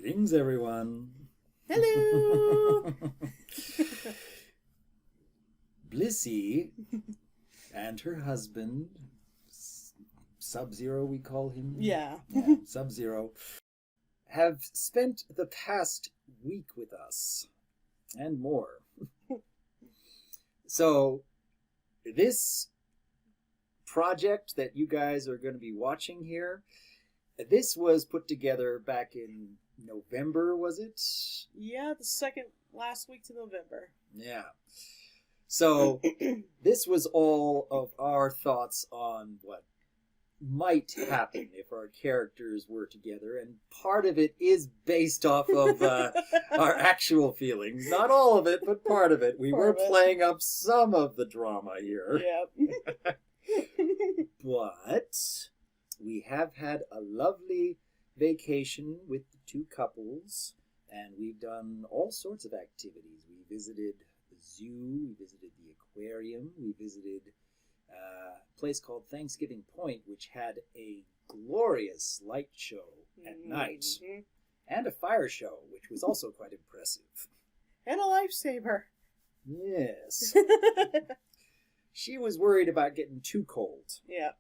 Greetings, everyone. Hello! Blissy and her husband, Sub-Zero we call him. Yeah. Sub-Zero, have spent the past week with us and more. So, this project that you guys are going to be watching here, this was put together back in November, was it? Yeah, the second last week to November. Yeah. So, this was all of our thoughts on what might happen if our characters were together, and part of it is based off of our actual feelings. Not all of it, but part of it. We were playing up some of the drama here. Yep. But we have had a lovely vacation with the two couples, and we've done all sorts of activities. We visited the zoo, we visited the aquarium, we visited a place called Thanksgiving Point, which had a glorious light show at night, and a fire show, which was also quite impressive. And a lifesaver. Yes. She was worried about getting too cold. Yeah.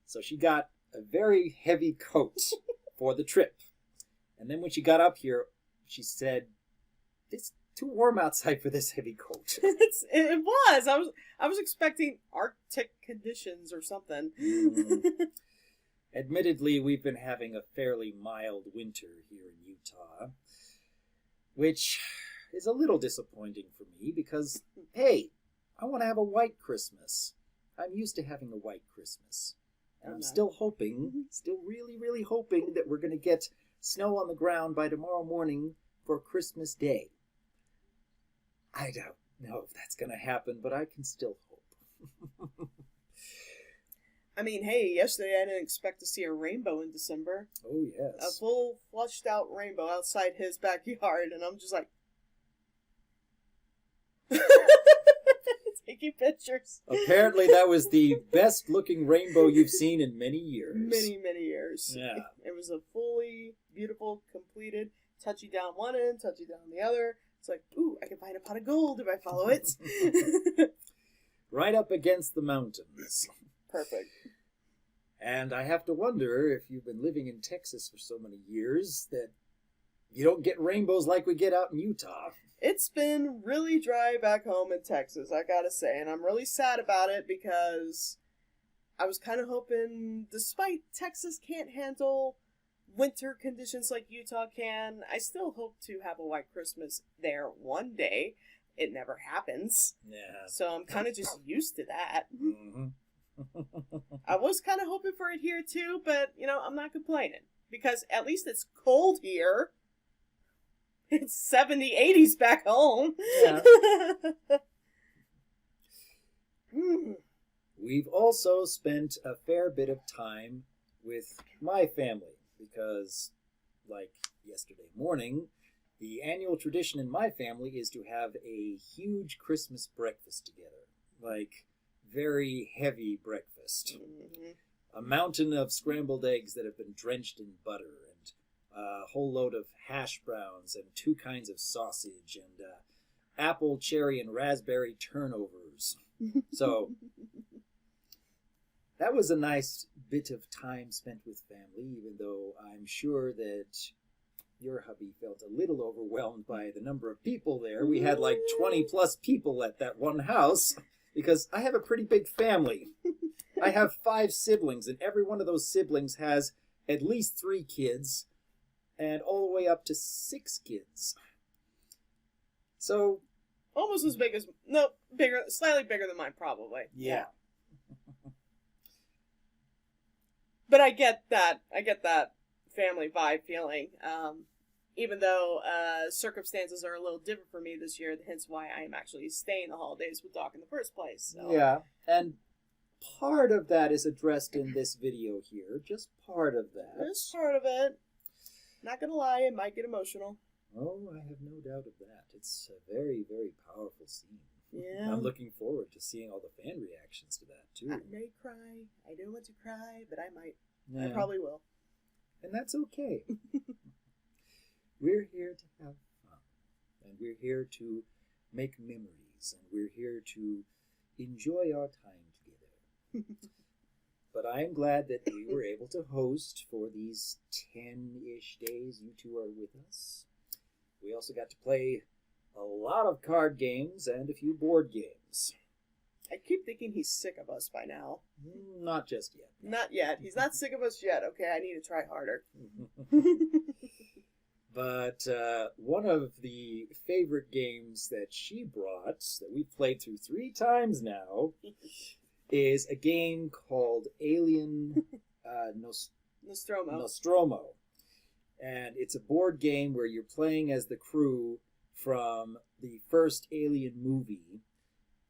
So she got a very heavy coat for the trip. And then when she got up here, she said, "It's too warm outside for this heavy coat." It was. I was expecting Arctic conditions or something. Admittedly, we've been having a fairly mild winter here in Utah, which is a little disappointing for me because, hey, I want to have a white Christmas. I'm used to having a white Christmas. And I'm still hoping, still really, really hoping that we're going to get snow on the ground by tomorrow morning for Christmas Day. I don't know if that's going to happen, but I can still hope. I mean, hey, yesterday I didn't expect to see a rainbow in December. Oh, yes. A full, flushed out rainbow outside his backyard, and I'm just like... taking pictures. Apparently that was the best looking rainbow you've seen in many years. Many, many years. Yeah. It was a fully beautiful, completed, touchy down one end, touchy down the other. It's like, ooh, I can find a pot of gold if I follow it. Right up against the mountains. Perfect. And I have to wonder if you've been living in Texas for so many years that you don't get rainbows like we get out in Utah. It's been really dry back home in Texas, I gotta say, and I'm really sad about it because I was kind of hoping, despite Texas can't handle winter conditions like Utah can, I still hope to have a white Christmas there one day. It never happens. Yeah. So I'm kind of just used to that. Mm-hmm. I was kind of hoping for it here too, but, I'm not complaining because at least it's cold here. It's 70, 80s back home. Yeah. We've also spent a fair bit of time with my family because, like yesterday morning, the annual tradition in my family is to have a huge Christmas breakfast together. Like, very heavy breakfast. A mountain of scrambled eggs that have been drenched in butter, and a whole load of hash browns, and 2 kinds of sausage, and apple, cherry, and raspberry turnovers. So, that was a nice bit of time spent with family, even though I'm sure that your hubby felt a little overwhelmed by the number of people there. We had like 20 plus people at that one house, because I have a pretty big family. I have 5 siblings, and every one of those siblings has at least 3 kids, and all the way up to 6 kids. So... almost as big as... no, bigger, slightly bigger than mine, probably. Yeah. But I get that family vibe feeling. Even though circumstances are a little different for me this year, hence why I am actually staying the holidays with Doc in the first place. So. Yeah, and part of that is addressed in this video here. Just part of that. Just part of it. Not gonna lie, it might get emotional. Oh, I have no doubt of that. It's a very, very powerful scene. Yeah. I'm looking forward to seeing all the fan reactions to that, too. I may cry. I don't want to cry, but I might. Yeah. I probably will. And that's okay. We're here to have fun, and we're here to make memories, and we're here to enjoy our time together. But I am glad that we were able to host for these 10-ish days you two are with us. We also got to play a lot of card games and a few board games. I keep thinking he's sick of us by now. Not just yet. Not yet. He's not sick of us yet. Okay, I need to try harder. But one of the favorite games that she brought, that we've played through 3 times now, is a game called Alien Nostromo. And it's a board game where you're playing as the crew from the first Alien movie,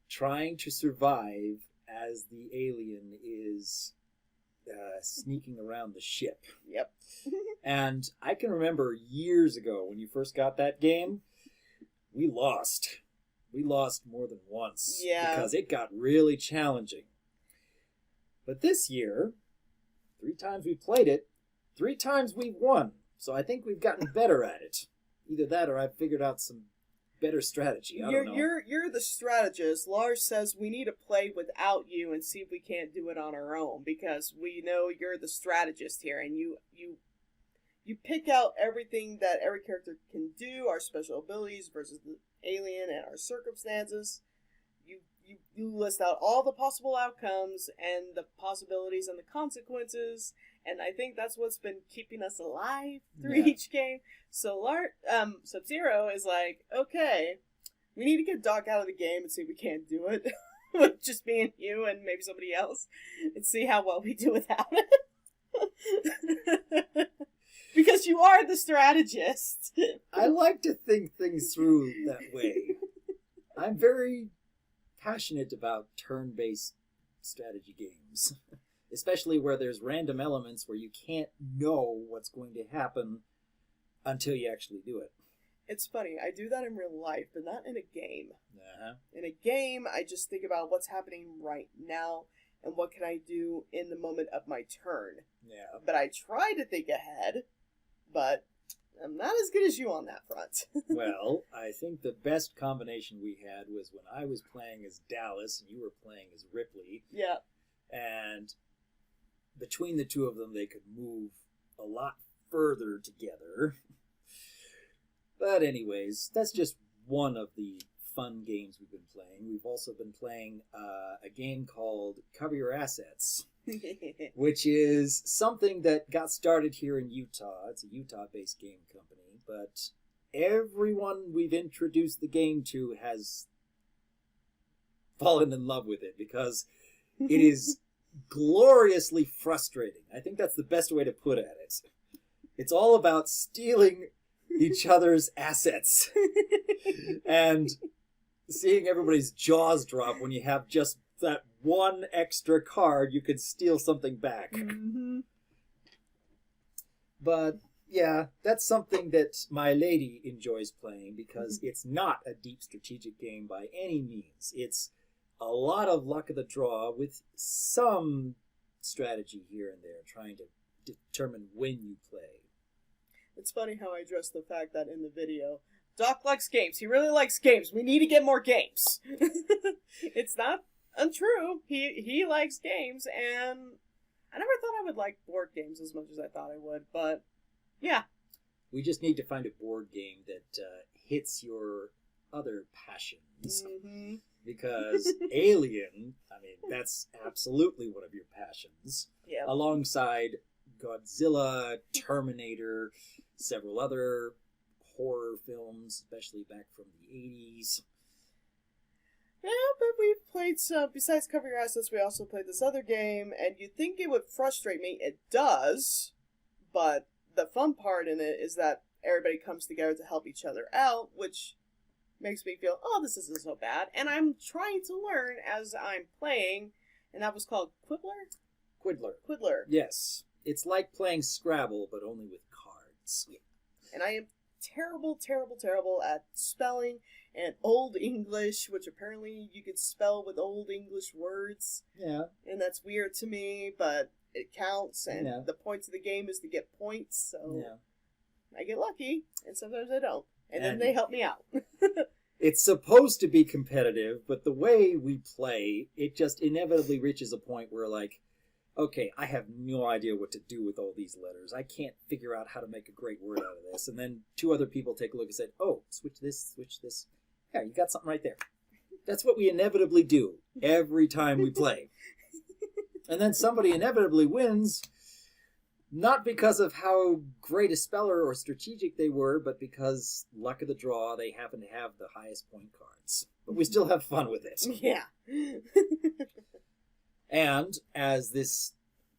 trying to survive as the alien is sneaking around the ship. Yep. And I can remember years ago when you first got that game, we lost. We lost more than once. Yeah. Because it got really challenging. But this year, 3 times we played it, 3 times we've won. So I think we've gotten better at it. Either that or I've figured out some better strategy. I don't know. You're the strategist. Lars says we need to play without you and see if we can't do it on our own, because we know you're the strategist here, and you pick out everything that every character can do, our special abilities versus the alien and our circumstances. You list out all the possible outcomes and the possibilities and the consequences, and I think that's what's been keeping us alive through each game. So Sub-Zero is like, okay, we need to get Doc out of the game and see if we can't do it with just me and you and maybe somebody else, and see how well we do without it. Because you are the strategist. I like to think things through that way. I'm very passionate about turn-based strategy games, especially where there's random elements where you can't know what's going to happen until you actually do it. It's funny, I do that in real life, but not in a game. Uh-huh. In a game, I just think about what's happening right now and what can I do in the moment of my turn. Yeah. But I try to think ahead, but I'm not as good as you on that front. Well, I think the best combination we had was when I was playing as Dallas and you were playing as Ripley. Yeah. And between the two of them, they could move a lot further together. But anyways, that's just one of the fun games we've been playing. We've also been playing a game called Cover Your Assets, which is something that got started here in Utah. It's a Utah-based game company, but everyone we've introduced the game to has fallen in love with it because it is gloriously frustrating. I think that's the best way to put it. It's all about stealing each other's assets and seeing everybody's jaws drop when you have just that one extra card you could steal something back. Mm-hmm. But yeah, that's something that my lady enjoys playing because it's not a deep strategic game by any means. It's a lot of luck of the draw with some strategy here and there, trying to determine when you play. It's funny how I address the fact that in the video, Doc likes games. He really likes games. We need to get more games. It's not untrue. He likes games, and I never thought I would like board games as much as I thought I would, but yeah. We just need to find a board game that hits your other passions. Mm-hmm. Because Alien, I mean, that's absolutely one of your passions. Yeah. Alongside Godzilla, Terminator, several other horror films, especially back from the 80s. Yeah, but we've played some, besides Cover Your Assets, we also played this other game, and you'd think it would frustrate me. It does, but the fun part in it is that everybody comes together to help each other out, which makes me feel, oh, this isn't so bad. And I'm trying to learn as I'm playing, and that was called Quiddler. Yes. It's like playing Scrabble, but only with cards. Yeah. And I am terrible at spelling and Old English, which apparently you could spell with Old English words. Yeah. And that's weird to me, but it counts, and yeah. the point of the game is to get points, so... Yeah. I get lucky, and sometimes I don't. And then And- they help me out. It's supposed to be competitive, but the way we play, it just inevitably reaches a point where, like, okay, I have no idea what to do with all these letters. I can't figure out how to make a great word out of this. And then two other people take a look and say, oh, switch this. Yeah, you got something right there. That's what we inevitably do every time we play. And then somebody inevitably wins, not because of how great a speller or strategic they were, but because, luck of the draw, they happen to have the highest point cards. But we still have fun with it. Yeah. And, as this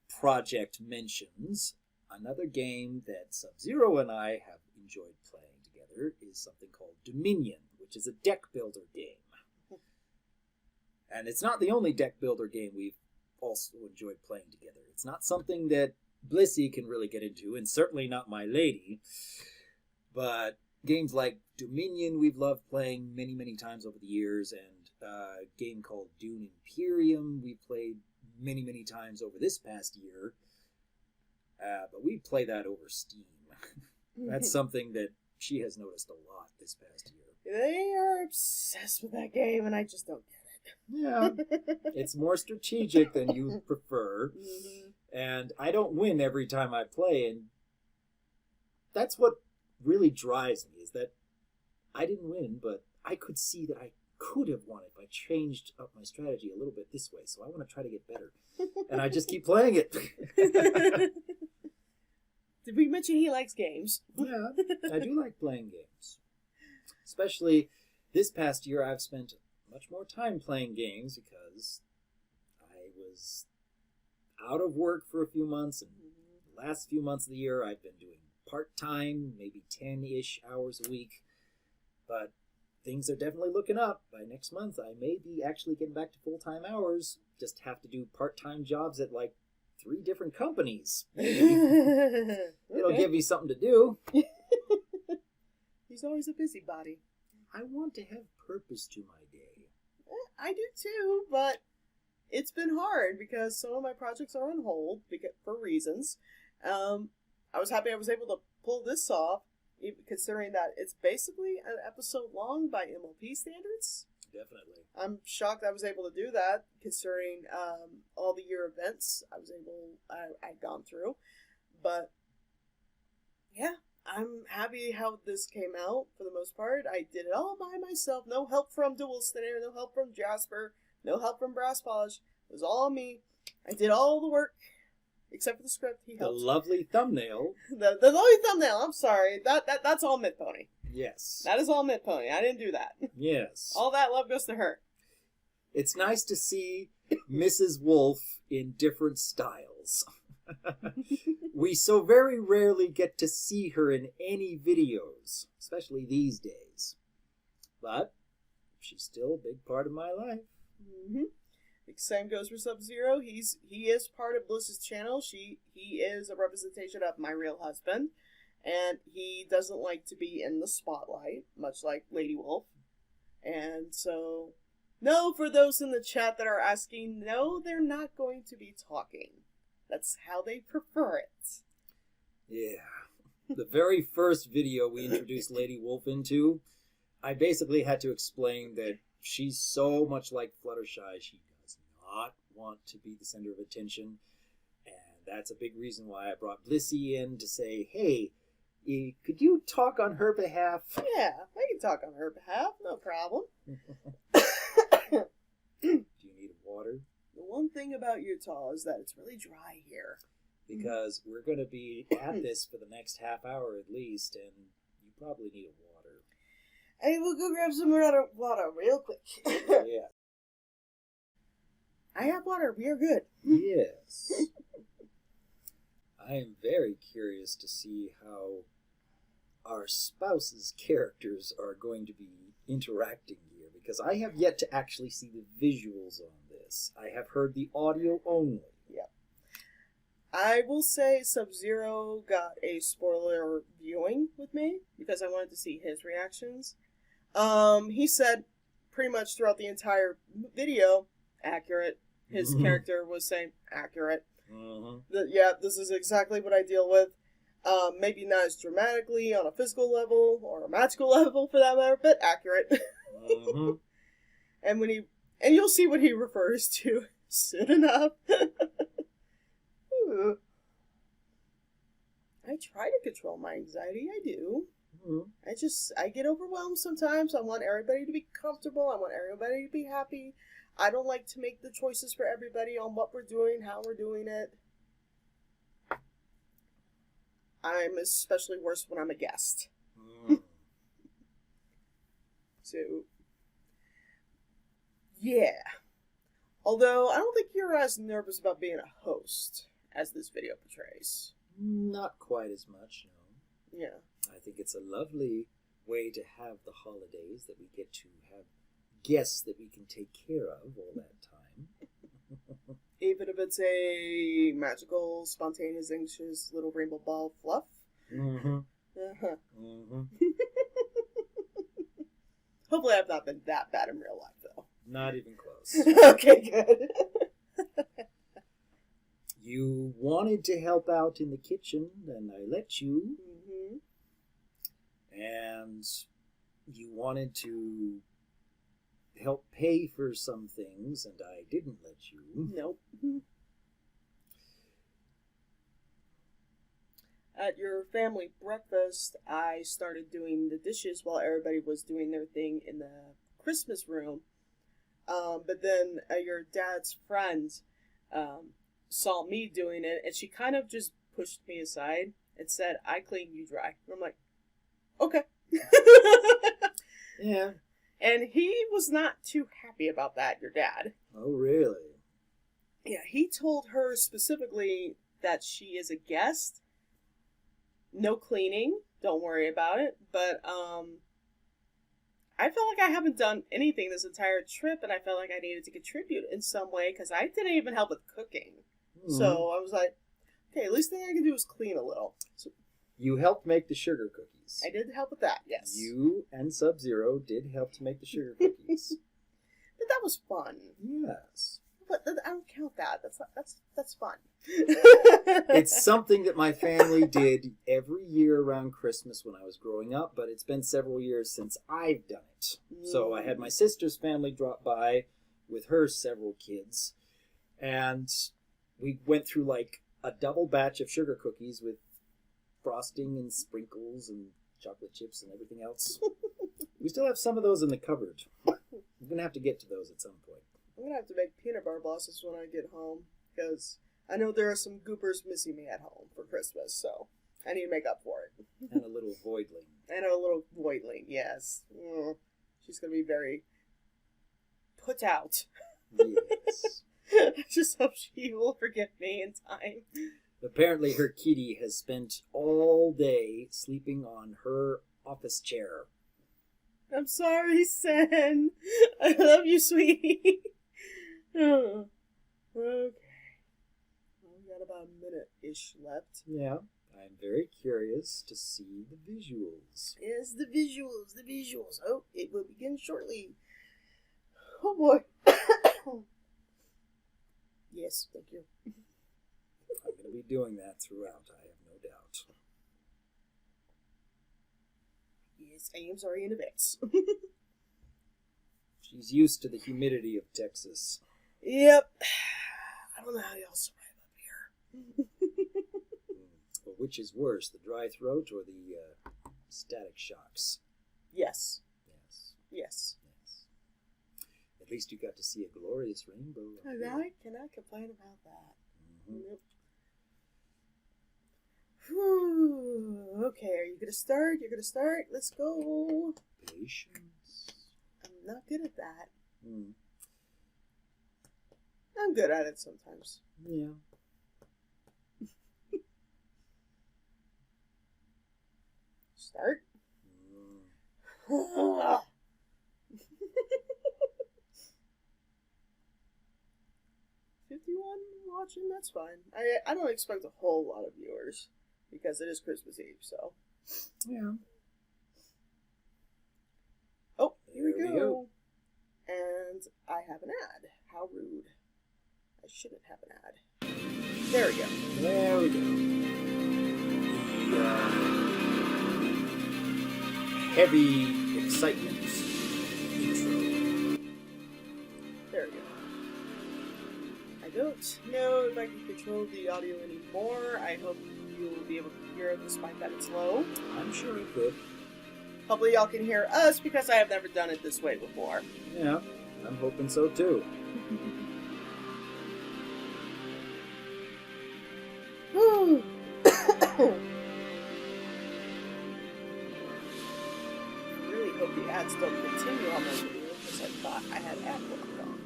project mentions, another game that Sub-Zero and I have enjoyed playing together is something called Dominion, which is a deck builder game. And it's not the only deck builder game we've also enjoyed playing together. It's not something that Blissey can really get into, and certainly not my lady. But games like Dominion we've loved playing many, many times over the years, and a game called Dune Imperium we played many, many times over this past year. But we play that over Steam. That's something that she has noticed a lot this past year. They are obsessed with that game, and I just don't get Yeah, it. it's more strategic than you prefer. Mhm. And I don't win every time I play, and that's what really drives me, is that I didn't win, but I could see that I could have won if I changed up my strategy a little bit this way, so I want to try to get better. And I just keep playing it. Did we mention he likes games? Yeah, I do like playing games. Especially this past year, I've spent much more time playing games because I was out of work for a few months, and the last few months of the year I've been doing part-time, maybe 10-ish hours a week. But things are definitely looking up. By next month, I may be actually getting back to full-time hours. Just have to do part-time jobs at like 3 different companies. It'll give me something to do. He's always a busybody. I want to have purpose to my day. I do too, but it's been hard because some of my projects are on hold for reasons. I was happy I was able to pull this off, considering that it's basically an episode long by MLP standards. Definitely. I'm shocked I was able to do that, considering all the year events I'd gone through. But yeah, I'm happy how this came out for the most part. I did it all by myself. No help from Duelstator, no help from Jasper, no help from Brass Polish. It was all me. I did all the work, except for the script. He The helped. lovely thumbnail. The lovely thumbnail. I'm sorry. That's all Myth Pony. Yes. That is all Myth Pony. I didn't do that. Yes. All that love goes to her. It's nice to see Mrs. Wolf in different styles. We so very rarely get to see her in any videos, especially these days. But she's still a big part of my life. Mm-hmm. The same goes for Sub-Zero. He is part of Bliss's channel. He is a representation of my real husband, and he doesn't like to be in the spotlight, much like Lady Wolf. And so, no, for those in the chat that are asking, no, they're not going to be talking. That's how they prefer it. Yeah. The very first video we introduced Lady Wolf into, I basically had to explain that she's so much like Fluttershy, she does not want to be the center of attention. And that's a big reason why I brought Blissey in to say, hey, could you talk on her behalf? Yeah, I can talk on her behalf, no problem. Do you need water? The one thing about Utah is that it's really dry here. Because we're going to be at this for the next half hour at least, and you probably need a water. Hey, we'll go grab some water real quick. Yeah. I have water. We are good. Yes. I am very curious to see how our spouses' characters are going to be interacting here, because I have yet to actually see the visuals on this. I have heard the audio only. Yep. I will say Sub-Zero got a spoiler viewing with me because I wanted to see his reactions. He said pretty much throughout the entire video, accurate. His character was saying, accurate. Mm-hmm. Yeah, this is exactly what I deal with. Maybe not as dramatically on a physical level or a magical level for that matter, but accurate. Mm-hmm. and you'll see what he refers to soon enough. I try to control my anxiety, I do. Mm-hmm. I get overwhelmed sometimes. I want everybody to be comfortable. I want everybody to be happy. I don't like to make the choices for everybody on what we're doing, how we're doing it. I'm especially worse when I'm a guest. So, yeah. Although, I don't think you're as nervous about being a host as this video portrays. Not quite as much, no. Yeah. I think it's a lovely way to have the holidays, that we get to have guests that we can take care of all that time. Even if it's a magical, spontaneous, anxious little rainbow ball of fluff. Mm-hmm. Uh-huh. Mm-hmm. Hopefully I've not been that bad in real life, though. Not even close. Okay, good. You wanted to help out in the kitchen, and I let you. Mm-hmm. And you wanted to help pay for some things, and I didn't let you. Nope. At your family breakfast, I started doing the dishes while everybody was doing their thing in the Christmas room. But then your dad's friend saw me doing it, and she kind of just pushed me aside and said, "I clean, you dry." And I'm like, okay. Yeah. And he was not too happy about that, your dad. Oh, really? Yeah, he told her specifically that she is a guest. No cleaning. Don't worry about it. But, I felt like I haven't done anything this entire trip, and I felt like I needed to contribute in some way, because I didn't even help with cooking. Mm-hmm. So I was like, okay, at least thing I can do is clean a little. So, you helped make the sugar cookies. I did help with that, yes. You and Sub-Zero did help to make the sugar cookies. But that was fun. Yes. But I don't count that. That's fun. It's something that my family did every year around Christmas when I was growing up, but it's been several years since I've done it. So I had my sister's family drop by with her several kids, and we went through like a double batch of sugar cookies with frosting and sprinkles and chocolate chips and everything else. We still have some of those in the cupboard. We're going to have to get to those at some point. I'm going to have to make peanut butter blossoms when I get home, because I know there are some goopers missing me at home for Christmas, so I need to make up for it. And a little voidling. And a little voidling, yes. She's going to be very put out. Yes. I just hope she will forgive me in time. Apparently her kitty has spent all day sleeping on her office chair. I'm sorry, Sen. I love you, sweetie. Okay. Well, we got about a minute-ish left. Yeah. I'm very curious to see the visuals. Yes, the visuals. Oh, it will begin shortly. Oh, boy. Yes, thank you. I'm going to be doing that throughout, I have no doubt. Yes, I am sorry in advance. She's used to the humidity of Texas. Yep. I don't know how y'all survive up here. Well, which is worse, the dry throat or the static shocks? Yes. Yes. Yes. Yes. At least you got to see a glorious rainbow. I cannot complain about that. Mm-hmm. Nope. Whew. Okay, are you gonna start? You're gonna start? Let's go. Patience. I'm not good at that. Mm. I'm good at it sometimes. Yeah. Start. 51 watching, that's fine. I don't expect a whole lot of viewers because it is Christmas Eve, so. Yeah. Oh, here we There we go. go. And I have an ad. How rude. I shouldn't have an ad. There we go. There we go. heavy excitement intro. There we go. I don't know if I can control the audio anymore. I hope you'll be able to hear it despite that it's low. I'm sure it could. Hopefully y'all can hear us because I have never done it this way before. Yeah, I'm hoping so too. Whew. I really hope the ads don't continue on my video because I thought I had ad block on.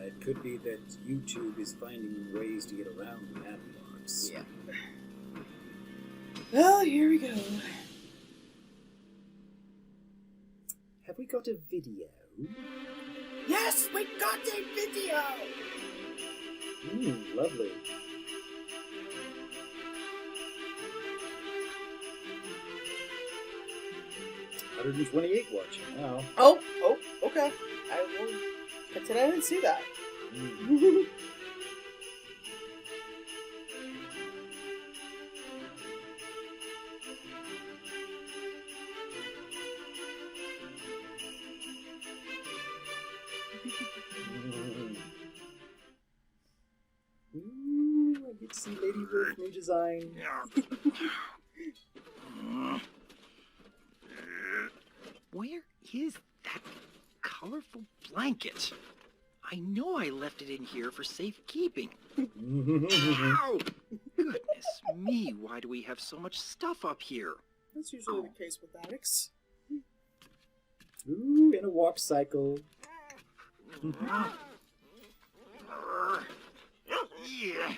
It could be that YouTube is finding ways to get around the ad blocks. Yeah. Well, here we go. Have we got a video? Yes, we got a video! Lovely. $128 watching now. Oh, okay. I will pretend I didn't see that. I get to see Lady Wolf new design. Where is that colorful blanket? I know I left it in here for safekeeping. Ow! Goodness me, why do we have so much stuff up here? That's usually the case with addicts. Ooh, in a walk cycle. Yeah.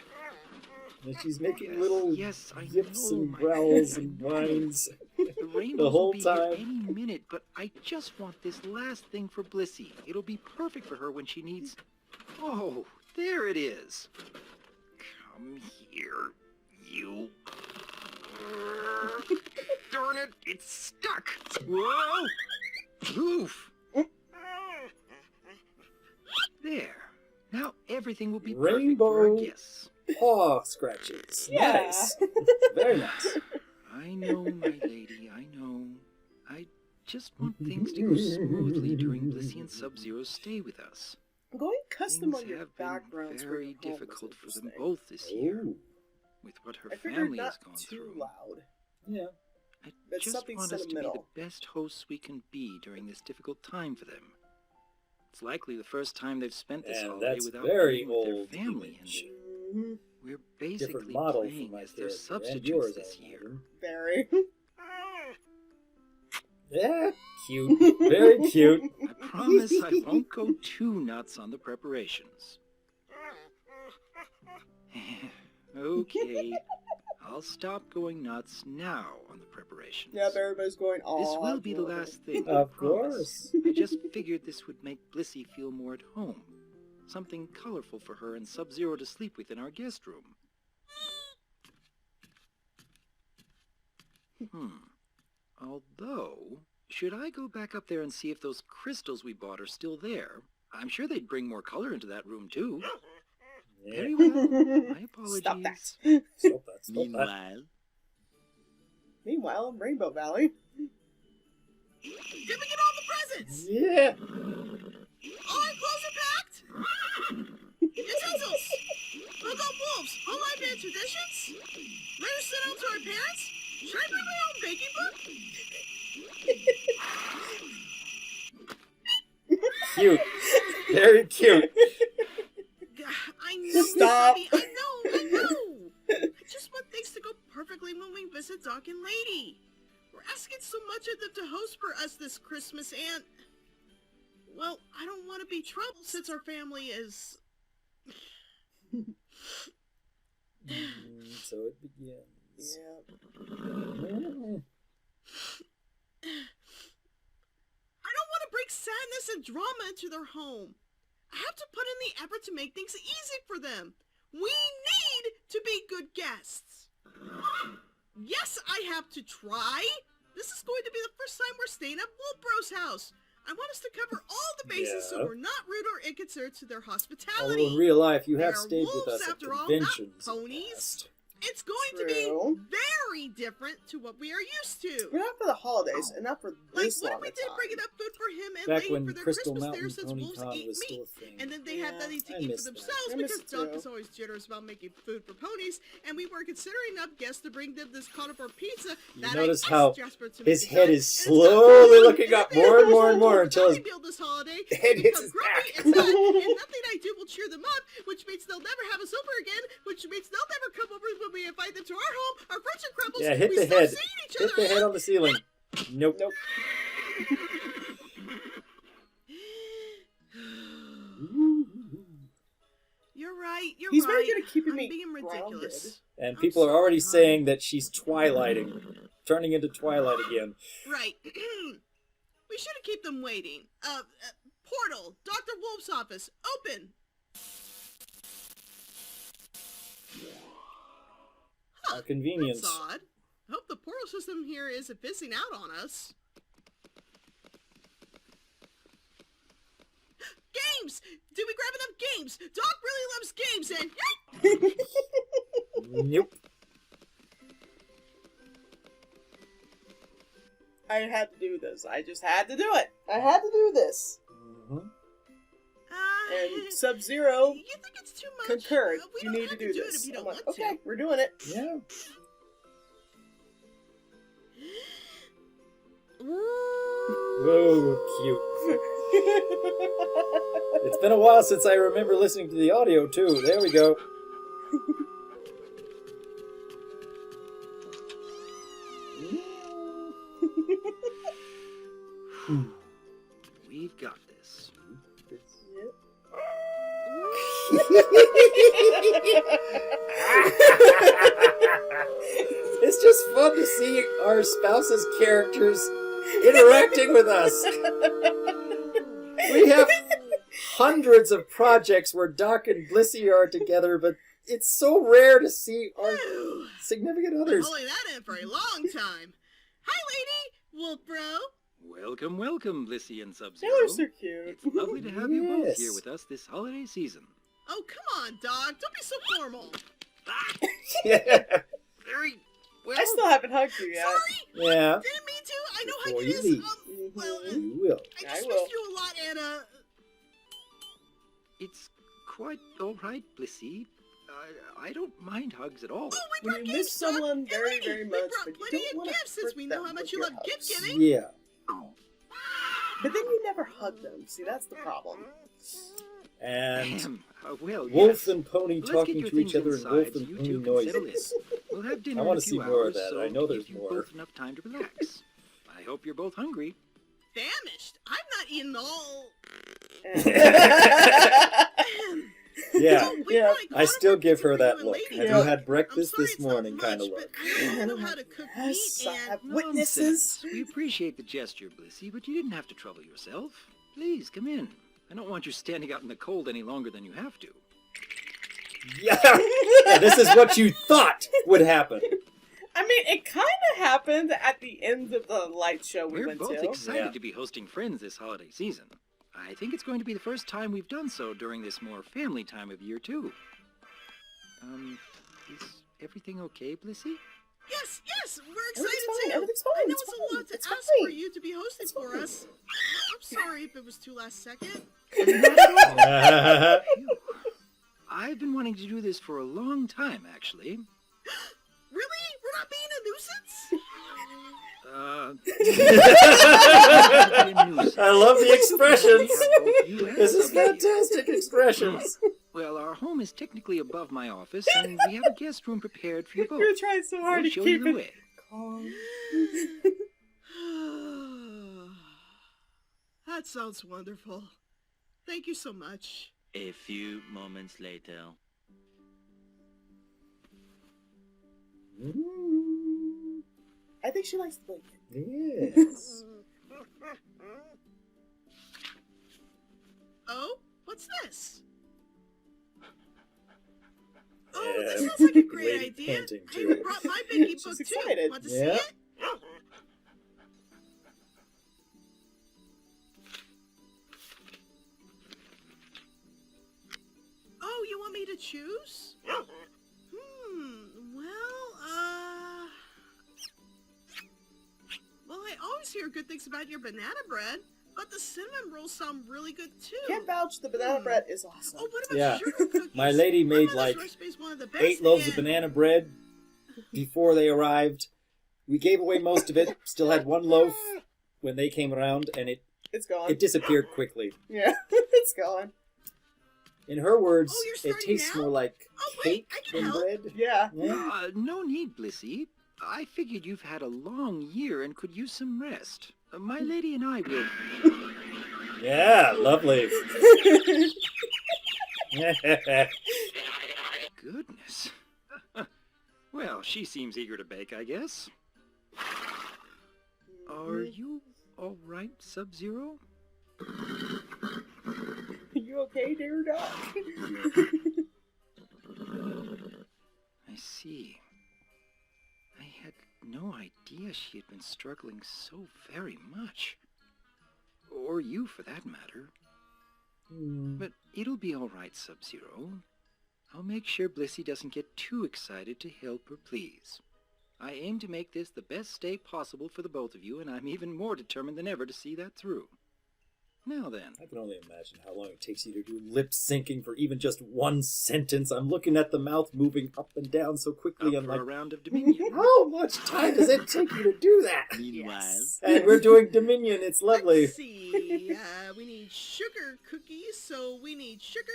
And she's making little Yes, I yips know, and my growls pet. and whines. The rainbows whole will be time. here any minute, but I just want this last thing for Blissy. It'll be perfect for her when she needs... Oh, there it is. Come here, you... Darn it, it's stuck. Whoa! Oof. There. Now everything will be Rainbow. perfect for our guests. Paw scratches. Yeah. Nice. Very nice. I know, my lady, I know. I just want things to go smoothly during Blissy and Sub-Zero's stay with us. Going custom Things on your have been backgrounds for very your home is difficult for them interesting. both this year, Ooh. with what her I figured family not has gone too through. loud. Yeah. I That's just something want us to be the sentimental. best hosts we can be during this difficult time for them. It's likely the first time they've spent this And holiday that's without very being with their old family, image. Mm-hmm. and we're basically Different model playing from my as their kid. And substitutes yours, this I year. imagine. Very. Yeah, cute. Very cute. I promise I won't go too nuts on the preparations. Okay, I'll stop going nuts now on the preparations. Yep, everybody's going, aw. This will be the last thing, I Of promise. course. I just figured this would make Blissy feel more at home. Something colorful for her and Sub-Zero to sleep with in our guest room. Although, should I go back up there and see if those crystals we bought are still there? I'm sure they'd bring more color into that room, too. Yeah. Very well. My apologies. Stop that. Stop that. Stop that. Meanwhile... Meanwhile, in Rainbow Valley. Did we get all the presents? Yeah. All our clothes are packed? Utensils! Look up wolves! Home life and traditions? Letters sent out to our parents? Should I bring my own baking book? Cute. Very cute. I know, Stop. Miss Abby, I know. I just want things to go perfectly when we visit Doc and Lady. We're asking so much of them to host for us this Christmas and... Well, I don't want to be trouble since our family is... So it begins. Yeah. I don't want to bring sadness and drama into their home. I have to put in the effort to make things easy for them. We need to be good guests. Yes, I have to try. This is going to be the first time we're staying at Wolfbro's house. I want us to cover all the bases so Yeah. we're not rude or inconsiderate to their Although hospitality. in real life, you have They're stayed with wolves us at after all, not conventions. in the ponies. past. It's going to be very different to what we are used to. We're not for the holidays, and not for Like, this what long if we a did time. bring enough food for him and Back Lady when for their Crystal Christmas Mountain dinner since Pony wolves Con eat was meat? still a thing. And then they have nothing to I eat for miss that. themselves I miss because it Doc too. is always generous about making food for ponies, and we were considering enough guests to bring them this carnivore pizza You that notice I how asked Jasper to his make head it is done, and it's slowly not looking done. up more and more and more until his Build this holiday head they hits become his grumpy back. and sad, and nothing I do will cheer them up, which means they'll never have us over again, which means they'll never come over when we invite them to our home. Our friendship crumbles. Yeah, hit we the stop head. seeing each Hit other. the head on the ceiling. Nope. Nope. You're right. You're He's right. very good at keeping I'm me being ridiculous. And I'm people are sorry, already hon. saying that she's twilighting, turning into Twilight again. Right. We shouldn't keep them waiting. Portal, Dr. Wolf's office, open. Our convenience. That's odd. I hope the portal system here isn't fizzing out on us. Games! Did we grab enough games? Doc really loves games and... Nope. I had to do this. I just had to do it. I had to do this. Mhm. And Sub-Zero You think it's too much? concurred. We You don't need have to do do this. it if you I'm don't like, want okay, to. we're doing it. Yeah. Whoa, cute. It's been a while since I remember listening to the audio, too. There we go. We've got this. It's just fun to see our spouses' characters interacting with us. We have hundreds of projects where Doc and Blissey are together, but it's so rare to see our significant Been others. holding that in for a long time. Hi, lady! Wolf bro! Welcome, welcome, Blissey and They're Sub-Zero. so cute. It's lovely to have you both Yes. here with us this holiday season. Oh, come on, dog. Don't be so formal. Yeah. Very well. I still haven't hugged you yet. Sorry! Yeah. Didn't mean to. I know Before how you it is. leave. Well, You will. I I just will. missed you a lot, and, It's quite all right, Blissey. I don't mind hugs at all. Oh, we When brought you gifts, miss Doc. someone And very, lady, very we much, brought but you plenty don't of want to gifts since hurt we know them how much with you your love gift hugs. giving. Yeah. But then you never hug them. See, that's the problem. And Well, Wolf yes. and Pony Let's get talking your to each things other in inside Wolf so and you Pony two can settle in. noises. We'll have dinner I in wanna a few see more of hours, that. so I know give there's you more. both enough time to relax. I hope you're both hungry. Famished. I'm not eating all. Yeah. We Yeah. brought I still carnivore give her pizza for that you and look. lady. Have Yeah. you had I'm breakfast sorry this it's not morning much, kind of but look. I don't know how to cook Yes, meat I and... have witnesses. Nonsense. We appreciate the gesture, Blissey, but you didn't have to trouble yourself. Please, come in. I don't want you standing out in the cold any longer than you have to. Yeah. Yeah, this is what you thought would happen. I mean, it kind of happened at the end of the light show we We're went both to. excited Yeah. to be hosting friends this holiday season. I think it's going to be the first time we've done so during this more family time of year, too. Is everything okay, Blissey? Yes, we're excited Everything's fine, too. everything's fine, I know it's it's a fine, lot to it's ask fine. for you to be hosting It's for fine. us. I'm sorry if it was too last second. Yeah. Phew. I've been wanting to do this for a long time, actually. Really? We're not being a nuisance? I love the expressions. You have This is somebody. fantastic expressions. Well, our home is technically above my office, and we have a guest room prepared for you both. You're trying so hard We'll to show keep you the it way. calm. That sounds wonderful. Thank you so much. A few moments later. I think she likes the blanket. Yes. Oh, what's this? Oh, Yeah, this sounds like a great lady idea. panting, I too. even brought my Binky She's book too. excited. Want to Yeah. see it? Oh, you want me to choose? Well, to hear good things about your banana bread, but the cinnamon rolls sound really good too. Can't vouch. The banana bread is awesome. Oh, what about Yeah. sugar cookies? My lady My made mother's like recipe is one of the best, 8 loaves of and- banana bread before they arrived. We gave away most of it. Still had 1 loaf when they came around, and It's gone. it disappeared quickly. Yeah, it's gone. In her words, Oh, you're it starting tastes now? more like Oh, wait, cake I can than help. bread. Yeah. Yeah. No need, Blissey. I figured you've had a long year and could use some rest. My lady and I will... Yeah, lovely. Goodness. Well, she seems eager to bake, I guess. Are you all right, Sub-Zero? You okay, dear dog? I see. I had no idea she had been struggling so very much. Or you, for that matter. But it'll be all right, Sub-Zero. I'll make sure Blissey doesn't get too excited to help her, please. I aim to make this the best stay possible for the both of you, and I'm even more determined than ever to see that through. Now then. I can only imagine how long it takes you to do lip syncing for even just 1 sentence. I'm looking at the mouth moving up and down so quickly. Up I'm for like, a round of Dominion. how much time does it take you to do that? Meanwhile, Yes. And we're doing Dominion. It's lovely. Let's see. We need sugar cookies, so we need sugar,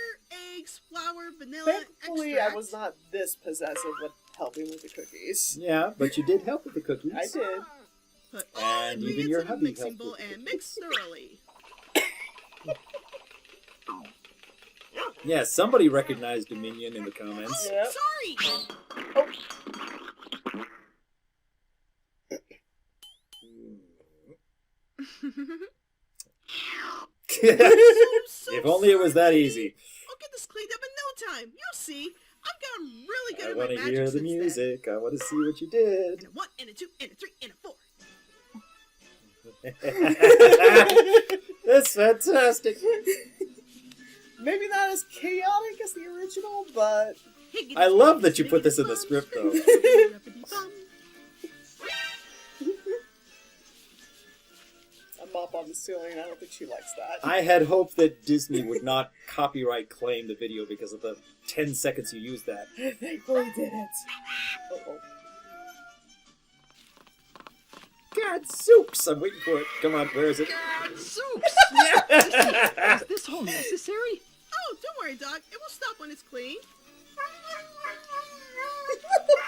eggs, flour, vanilla, Thankfully, extract. I was not this possessive with helping with the cookies. Yeah, but you did help with the cookies. I did. Put all And even ingredients your in a hubby mixing helped bowl with the and mix thoroughly. Yeah, somebody recognized Dominion in the comments. Yep. Sorry. So If only it was sorry, that lady. easy. I'll get this cleaned up in no time. You'll see. I've gotten really good I at my want to magic hear the since then. music. I want to see what you did. And a 1, and a 2, and a 3, and a 4. That's fantastic. Maybe not as chaotic as the original, but I love that you put this in the script, though. a mop on the ceiling. I don't think she likes that. I had hoped that Disney would not copyright claim the video because of the 10 seconds you used that. Thankfully didn't. Uh-oh. God, soups! I'm waiting for it. Come on, where is it? God, soups! Is this all necessary? Oh, don't worry, Doc. It will stop when it's clean.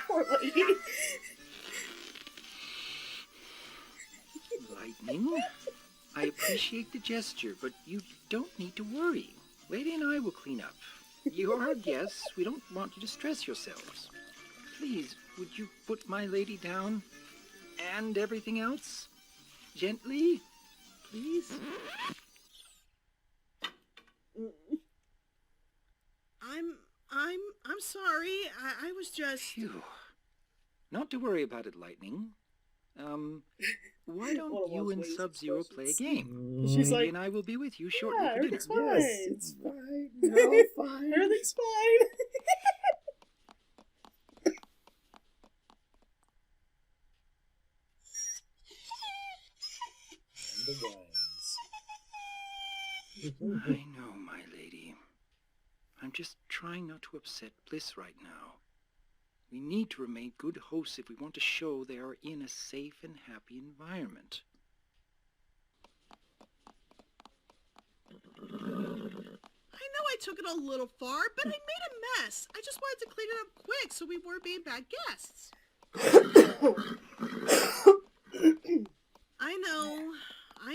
Poor lady. Lightning, I appreciate the gesture, but you don't need to worry. Lady and I will clean up. You're our guests. We don't want you to stress yourselves. Please, would you put my lady down? And everything else? Gently, please? I'm sorry. I was just... Phew. Not to worry about it, Lightning. Why don't One of you those and lazy Sub-Zero play a expressions. game? She's Lady like, and I will be with you shortly yeah, for dinner. everything's fine. Yes, it's fine. No, fine. Everything's fine. And the wines. I know, my lady. I'm just trying not to upset Bliss right now. We need to remain good hosts if we want to show they are in a safe and happy environment. I know I took it a little far, but I made a mess. I just wanted to clean it up quick so we weren't being bad guests. I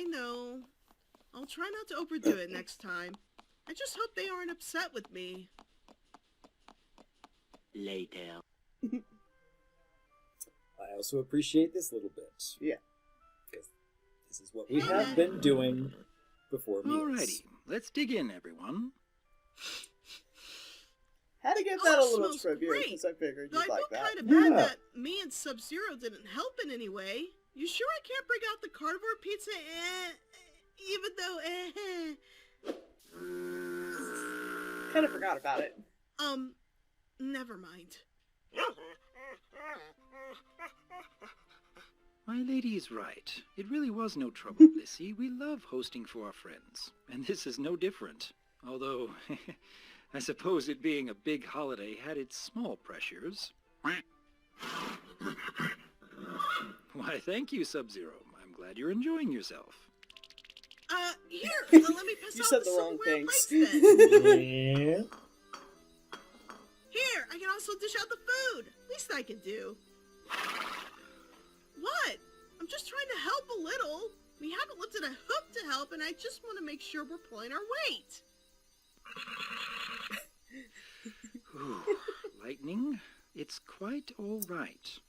know. I'll try not to overdo it next time. I just hope they aren't upset with me. later. I also appreciate this little bit. Yeah. Because this is what we have been doing before meals. Alrighty, let's dig in, everyone. Had to give Oh, that a it little smells tribute great. because I figured Though I you'd like feel that. kind of bad Yeah. that me and Sub-Zero didn't help in any way. You sure I can't bring out the carnivore pizza? Even though, Kind of forgot about it. never mind. My lady is right. It really was no trouble, Lissy. We love hosting for our friends, and this is no different. Although, I suppose it being a big holiday had its small pressures. Why, thank you, Sub-Zero. I'm glad you're enjoying yourself. Here, let me pass You out said the the wrong silverware things. plates then. Yeah. Here, I can also dish out the food. Least I can do. What? I'm just trying to help a little. We haven't lifted a hook to help, and I just want to make sure we're pulling our weight. Ooh, Lightning, it's quite all right.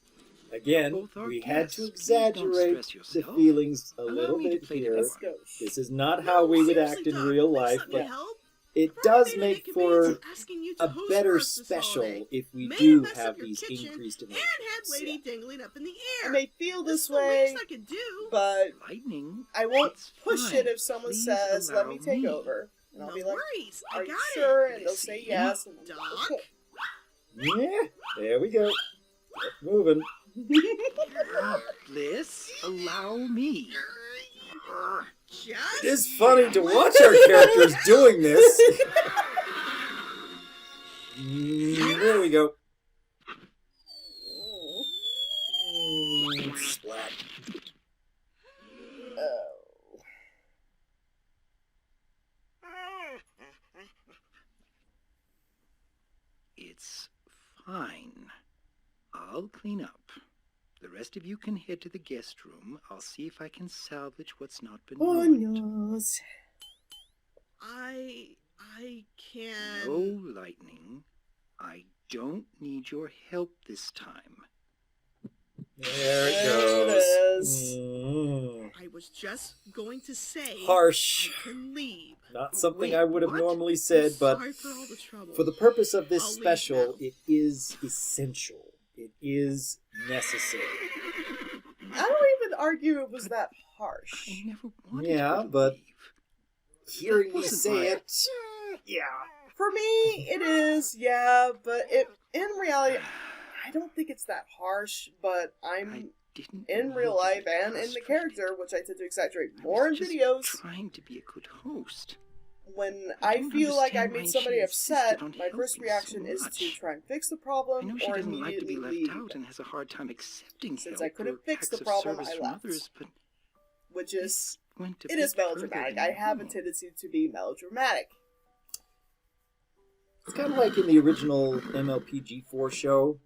Again, Both our we had guests, to please don't exaggerate stress the yourself. feelings a Allow little me to bit play the here. Let's go. This is not how we would act in Seriously, Doc, real please life, let me but help. it I've does already made make a for command asking you to a host better for us this special holiday. if we May do mess up have your these kitchen increased and emotions. have Lady dangling up in the I air. may feel This this is the way, least I can do. but Lightning, I won't it's push fine. it if someone Please says, let allow me take me. over. And I'll No be like, worries, I are you got sure? it. And they'll say Lissy. yes. And Doc? okay. Yeah, there we go. Keep moving. Bliss, allow me. Just It is funny to watch our characters doing this. There we go. Splat. Oh. It's fine. I'll clean up. The rest of you can head to the guest room. I'll see if I can salvage what's not been Oh, ruined. noes. I can. No, Lightning. I don't need your help this time. There it There it goes. is. I was just going to say Harsh. I can leave. Not something Wait, I would have what? normally said, but Sorry for all the trouble. for the purpose of this I'll leave special, now. it is essential. It is necessary. I don't even argue it was that harsh. I never wanted Yeah, her to but leave. hearing me Wasn't say my- it, yeah. For me, it is, yeah, but in reality, I don't think it's that harsh, but I I'm didn't in mean real to be life and in the frustrated. character, which I tend to exaggerate I more in was just videos. trying to be a good host. When I I don't feel like I understand why made she somebody insisted upset, on my first helping reaction so is to much. try and fix the I problem know she or doesn't like to be immediately left leave, out and has a hard time accepting Since help I couldn't or fix the acts of problem, service I from left. others, but which is, went a it is bit further melodramatic. than I have a normal. tendency to be melodramatic. It's kind of like in the original MLPG4 show.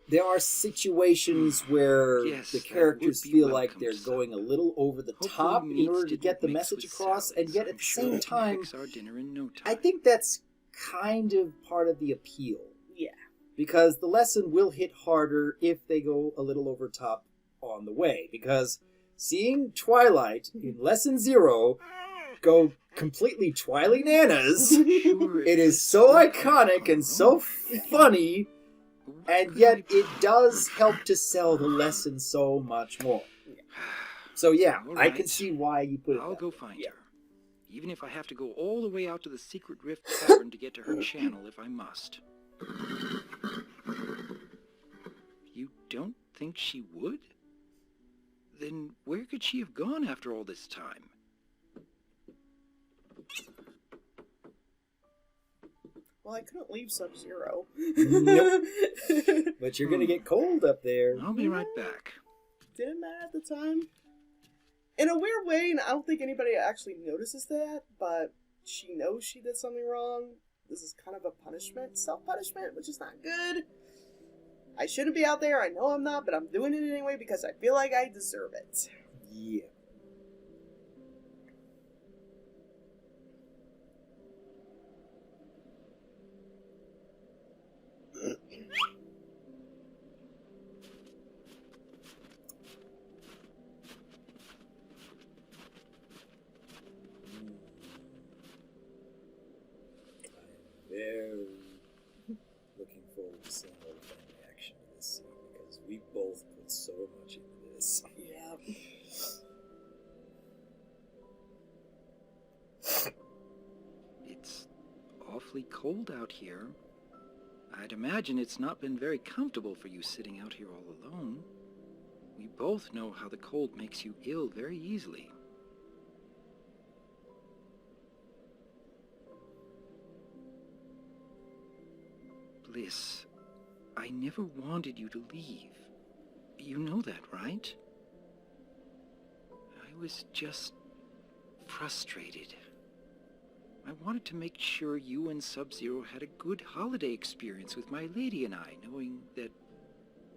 There are situations where Yes, the that characters would be feel like welcome, they're sir. going a little over the Hopefully top in meats order to didn't get the mix message with across, and salads. yet at I'm the sure same we can time, fix our dinner in no time. I think that's kind of part of the appeal. Yeah. Because the lesson will hit harder if they go a little over top on the way. Because seeing Twilight in Lesson 0 go completely Twily Nanas, Sure, it is it's so not iconic our and so own. funny, What and could yet I it does help to sell the lesson so much more. do? So yeah, All I can right. see why you put it I'll that go way. find Yeah. her. Even if I have to go all the way out to the Secret Rift Tavern to get to her channel if I must. You don't think she would? Then where could she have gone after all this time? Well, I couldn't leave Sub-Zero. Nope. But you're gonna get cold up there. I'll be right back. Didn't matter at the time. In a weird way, and I don't think anybody actually notices that, but she knows she did something wrong. This is kind of a punishment, self-punishment, which is not good. I shouldn't be out there, I know I'm not, but I'm doing it anyway because I feel like I deserve it. Yeah. I am very looking forward to seeing all the fan reaction to this scene because we both put so much into this. Yeah. It's awfully cold out here. I'd imagine it's not been very comfortable for you sitting out here all alone. We both know how the cold makes you ill very easily. Bliss, I never wanted you to leave. You know that, right? I was just frustrated. I wanted to make sure you and Sub-Zero had a good holiday experience with my lady and I, knowing that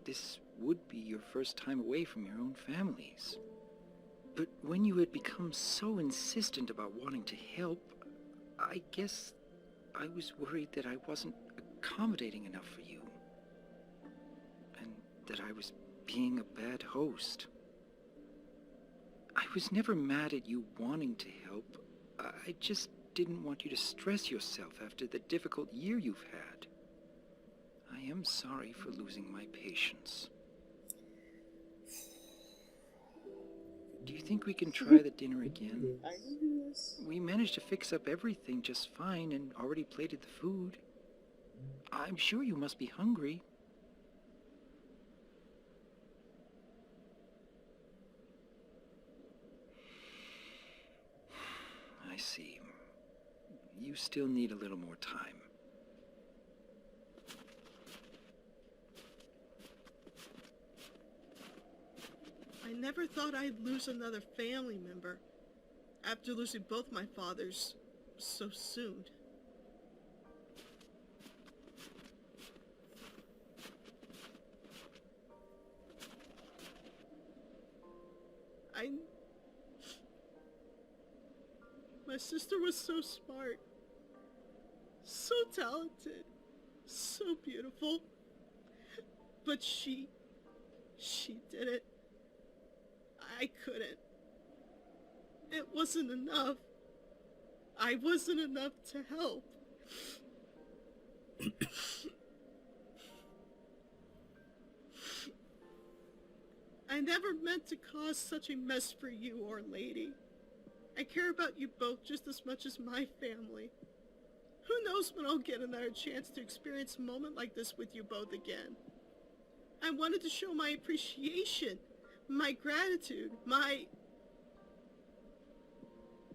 this would be your first time away from your own families. But when you had become so insistent about wanting to help, I guess I was worried that I wasn't accommodating enough for you. And that I was being a bad host. I was never mad at you wanting to help. I just didn't want you to stress yourself after the difficult year you've had. I am sorry for losing my patience. Do you think we can try the dinner again? I can do this. We managed to fix up everything just fine and already plated the food. I'm sure you must be hungry. I see. You still need a little more time. I never thought I'd lose another family member after losing both my fathers so soon. My sister was so smart, so talented, so beautiful, but she did it. I couldn't. It wasn't enough. I wasn't enough to help. I never meant to cause such a mess for you or Lady. I care about you both just as much as my family. Who knows when I'll get another chance to experience a moment like this with you both again. I wanted to show my appreciation, my gratitude, my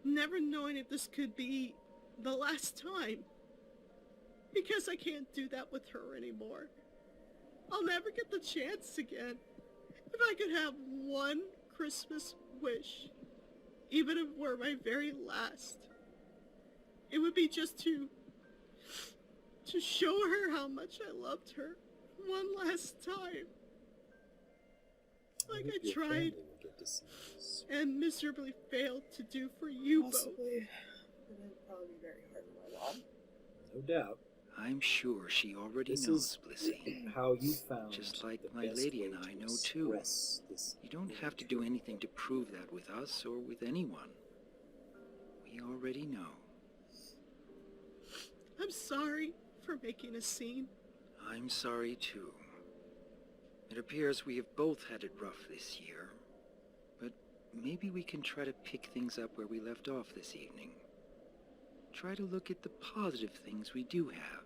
never knowing if this could be the last time. Because I can't do that with her anymore. I'll never get the chance again. If I could have one Christmas wish, even if it were my very last, it would be just to show her how much I loved her one last time. Like I tried and miserably failed to do for you both. Possibly. But it'd probably be very hard for my mom. No doubt. I'm sure she already This knows, is Blissey. how you found Just like the my best lady way and I to know too. express this You don't have to do anything to prove that with us or with anyone. We already know. I'm sorry for making a scene. I'm sorry too. It appears we have both had it rough this year. But maybe we can try to pick things up where we left off this evening. Try to look at the positive things we do have.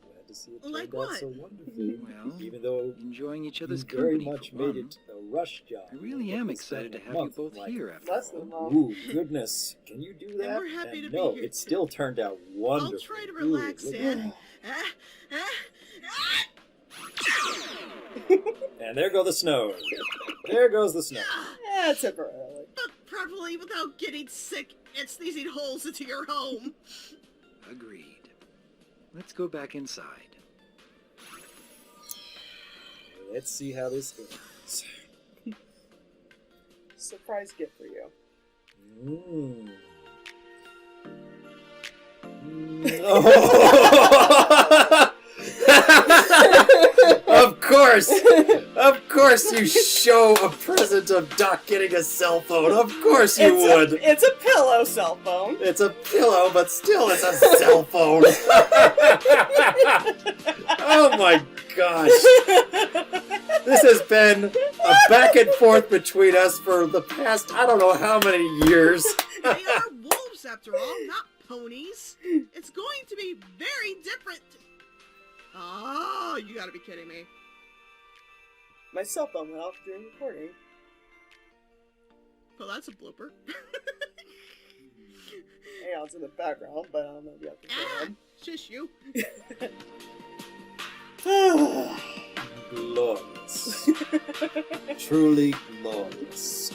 Glad to see it Like turned out what? so wonderfully. Well, Even though enjoying each you other's very company much for made one. it a rush job. I really am excited to have you both here after Less all. than mom. Ooh, goodness. Can you do that? And we're happy to be no, here, it too. still turned out wonderful. I'll try to relax, look at Dad. And there go the snow. There goes the snow. Yeah, temporarily. But preferably without getting sick and sneezing holes into your home. Agreed. Let's go back inside. Let's see how this ends. Surprise gift for you. Mm. Of course you show a present of Doc getting a cell phone. Of course you would. It's a pillow cell phone. It's a pillow, but still it's a cell phone. Oh my gosh. This has been a back and forth between us for the past, I don't know how many years. They are wolves, after all, not ponies. It's going to be very different. Oh, you gotta be kidding me. My cell phone went off during recording. Well, that's a blooper. Hey, it's in the background, but I don't know if you have to Ah, hear shush you. them. Glorious. Truly glorious.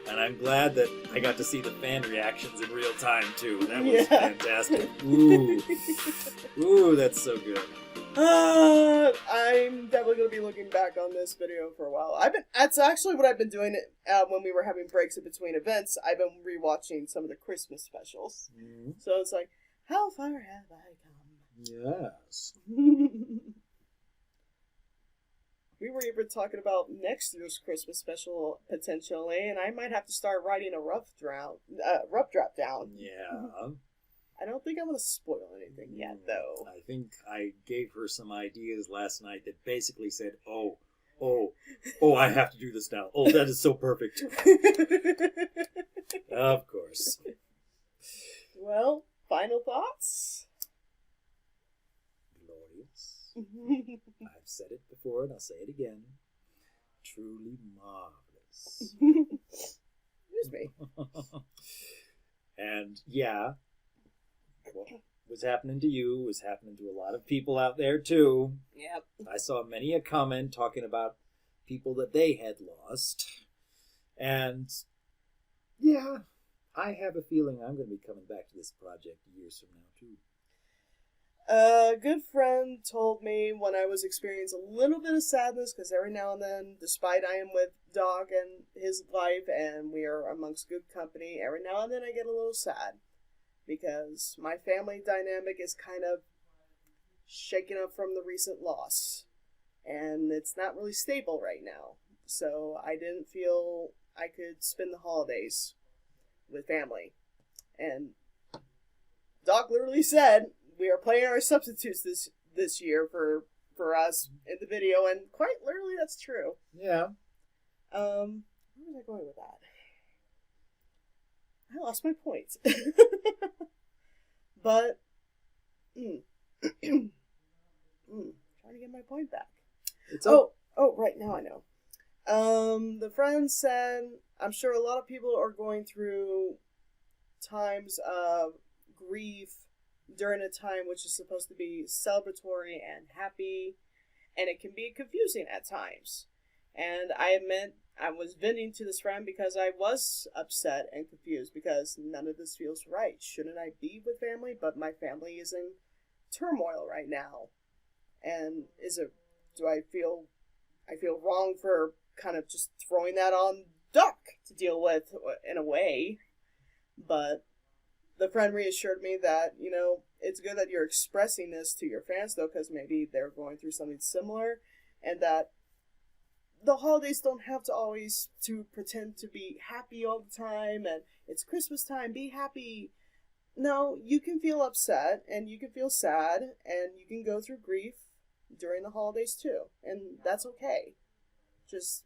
And I'm glad that I got to see the fan reactions in real time, too. That was fantastic. Ooh. Ooh, that's so good. I'm definitely going to be looking back on this video for a while. That's actually what I've been doing when we were having breaks in between events. I've been rewatching some of the Christmas specials. Mm-hmm. So it's like, how far have I come? Yes. We were even talking about next year's Christmas special potentially, and I might have to start writing a rough draft down. Yeah. I don't think I'm going to spoil anything yet, though. I think I gave her some ideas last night that basically said, oh, I have to do this now. Oh, that is so perfect. Of course. Well, final thoughts? Glorious. I've said it before and I'll say it again. Truly marvelous. Excuse me. And yeah, what was happening to you was happening to a lot of people out there too. Yep. I saw many a comment talking about people that they had lost. And yeah, I have a feeling I'm going to be coming back to this project years from now too. A good friend told me when I was experiencing a little bit of sadness, because every now and then, despite I am with Dog and his life, and we are amongst good company, every now and then I get a little sad, because my family dynamic is kind of shaken up from the recent loss, and it's not really stable right now. So I didn't feel I could spend the holidays with family. And Dog literally said, we are playing our substitutes this year for us in the video, and quite literally that's true. Yeah. Where was I going with that? I lost my point. But trying to get my point back. Right now I know. The friend said, I'm sure a lot of people are going through times of grief during a time which is supposed to be celebratory and happy, and it can be confusing at times. And I admit I was venting to this friend because I was upset and confused because none of this feels right. Shouldn't I be with family? But my family is in turmoil right now. And do I feel wrong for kind of just throwing that on Duck to deal with in a way? But the friend reassured me that, it's good that you're expressing this to your fans, though, because maybe they're going through something similar, and that the holidays don't have to always to pretend to be happy all the time, and it's Christmas time, be happy. No, you can feel upset, and you can feel sad, and you can go through grief during the holidays, too, and that's okay. Just,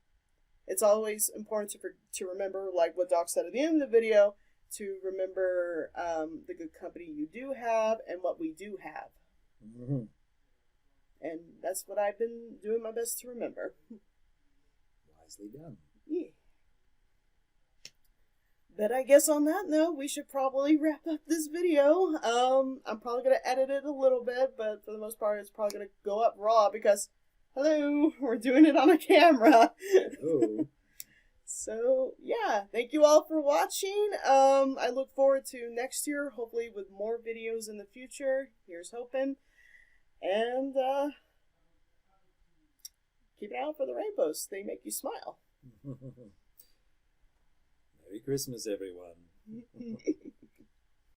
it's always important to remember, like what Doc said at the end of the video, to remember the good company you do have and what we do have. Mm-hmm. And that's what I've been doing my best to remember. Wisely done. Yeah. But I guess on that note, we should probably wrap up this video. I'm probably going to edit it a little bit, but for the most part, it's probably going to go up raw because, hello, we're doing it on a camera. Oh. So, yeah, thank you all for watching. I look forward to next year, hopefully with more videos in the future. Here's hoping. And, keep an eye out for the rainbows. They make you smile. Merry Christmas, everyone.